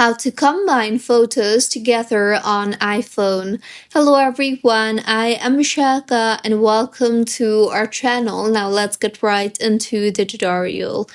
How to combine photos together on iPhone. Hello everyone, I am Shaka and welcome to our channel. Now let's get right into the tutorial.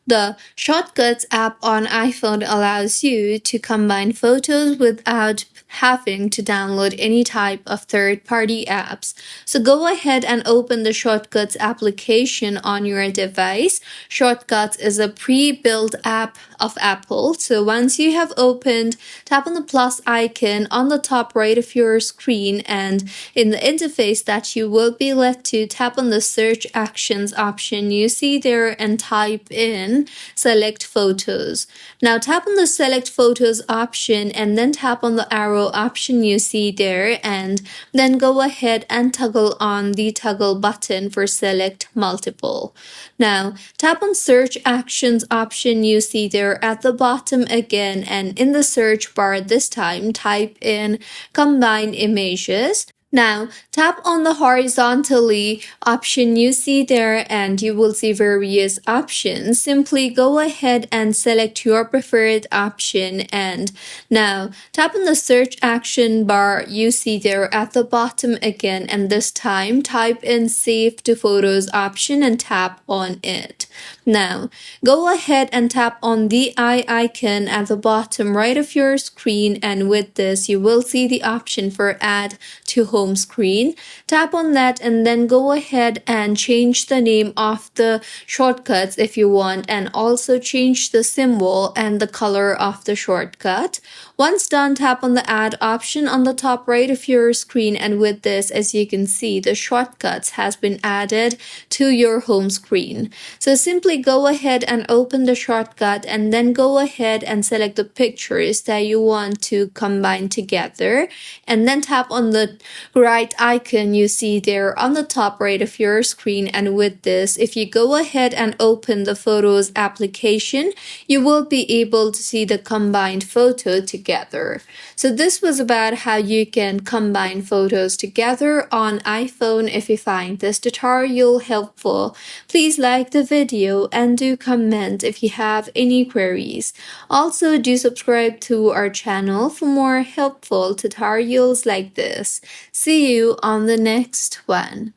The Shortcuts app on iPhone allows you to combine photos without having to download any type of third-party apps. So go ahead and open the Shortcuts application on your device. Shortcuts is a pre-built app of Apple. So once you have opened, tap on the plus icon on the top right of your screen, and in the interface that you will be led to, tap on the search actions option you see there and type in select photos. Now tap on the select photos option and then tap on the arrow option you see there, and then go ahead and toggle on the toggle button for select multiple. Now tap on search actions option you see there at the bottom again, and in the search bar this time type in combine images. Now, tap on the horizontally option you see there and you will see various options. Simply go ahead and select your preferred option, and now tap on the search action bar you see there at the bottom again, and this time type in save to photos option and tap on it. Now, go ahead and tap on the eye icon at the bottom right of your screen, and with this you will see the option for add to home screen. Tap on that and then go ahead and change the name of the shortcuts if you want, and also change the symbol and the color of the shortcut. Once done, tap on the add option on the top right of your screen, and with this, as you can see, the shortcuts has been added to your home screen. So simply go ahead and open the shortcut and then go ahead and select the pictures that you want to combine together, and then tap on the right icon you see there on the top right of your screen, and with this, if you go ahead and open the Photos application, you will be able to see the combined photo together. So this was about how you can combine photos together on iPhone. If you find this tutorial helpful, please like the video and do comment if you have any queries. Also, do subscribe to our channel for more helpful tutorials like this. See you on the next one.